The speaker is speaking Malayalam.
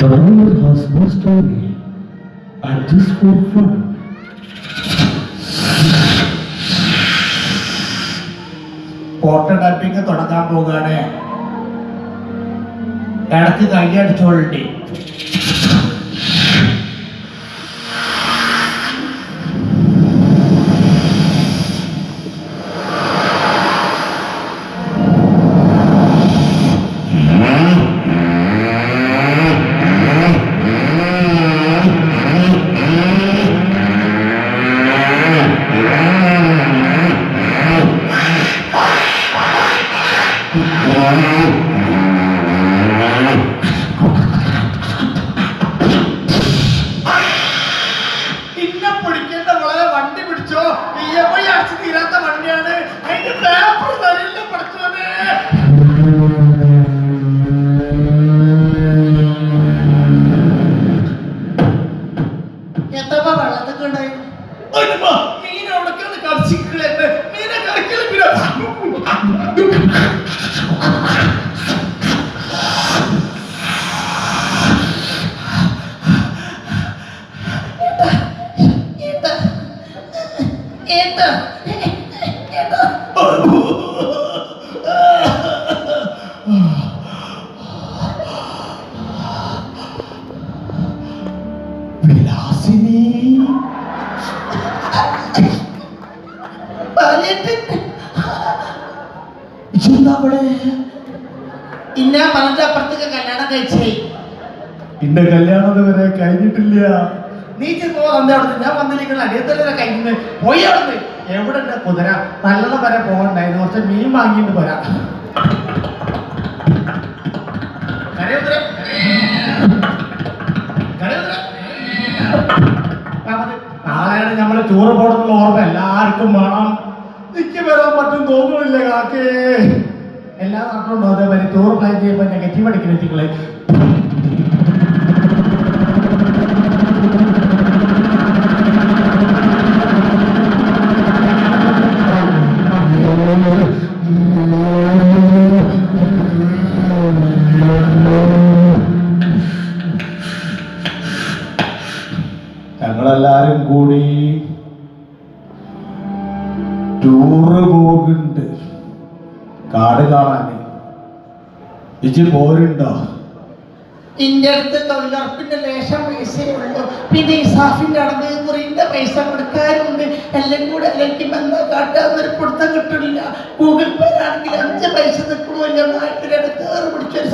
The world has no story and just for fun. Photo typing തുടങ്ങാൻ പോവുകയാണ്. ഇടയ്ക്ക് കൈയടിച്ചോളി. ഇന്നെ പിടിക്കേണ്ട വളരെ വണ്ടി പിടിച്ചോ. EMI അടിച്ചു തീരാത്ത വണ്ടിയാണ്. അതിന്റെ പേപ്പർ തരില്ല പഠിച്ചോനെ. എത്ര വെള്ളത്തൊക്കെ ഉണ്ടായി മീൻ എവിടേക്കാണ് കടിച്ചിക്കളെ. മീനെ കറിക്കലും വിലാസിനി ഇന്ന പലരുടെ അപ്പുറത്തേക്ക് കല്യാണം കഴിച്ചേ. ഇന്റെ കല്യാണം വരെ കഴിഞ്ഞിട്ടില്ല. നീ ചെറുപ്പോ വന്നേ അവിടെ. ഞാൻ വന്നിരിക്കുന്ന അടിയത്തല്ലേ കഴിക്കുന്നത്. പോയി അവിടുന്ന്. എവിടെ ഉണ്ട് കുതിര? നല്ലത് വരെ പോകണ്ടായിരുന്നു. കുറച്ച് മീൻ വാങ്ങിയിട്ട് പോരാ. നാളെയാണ് നമ്മള് ടൂറ് പോകണമെന്നുള്ള ഓർമ്മ എല്ലാവർക്കും വേണം. എനിക്ക് വരാൻ പറ്റും തോന്നുന്നില്ല കാക്കേ. എല്ലാ നാട്ടിലുണ്ടോ അതേപോലെ ടൂർ പ്ലാൻ ചെയ്യുമ്പോൾ നെഗറ്റീവ് അടിക്കുന്നേ. ഞങ്ങളെല്ലാരും കൂടി ടൂറ് പോകുന്നുണ്ട് കാട് കാണാന്. ഇജ് പോരുണ്ടോ? ഇന്റെ അടുത്ത് തൊഴിലുറപ്പിന്റെ ലേശം പൈസയേ ഉള്ളൂ. പിന്നെ ഈ സാഫിന്റെ അടവ് കുറിന്റെ പൈസ കൊടുക്കാറുണ്ട്. എല്ലാം കൂടെ അല്ലെങ്കിൽ എന്താ കാട്ടാന്നൊരു പിടുത്തം കിട്ടില്ല. ഗൂഗിൾ പേ ആണെങ്കിൽ 5 പൈസ നിൽക്കണമല്ലോ. നാട്ടിലടുത്ത് കയറി പിടിച്ചൊരു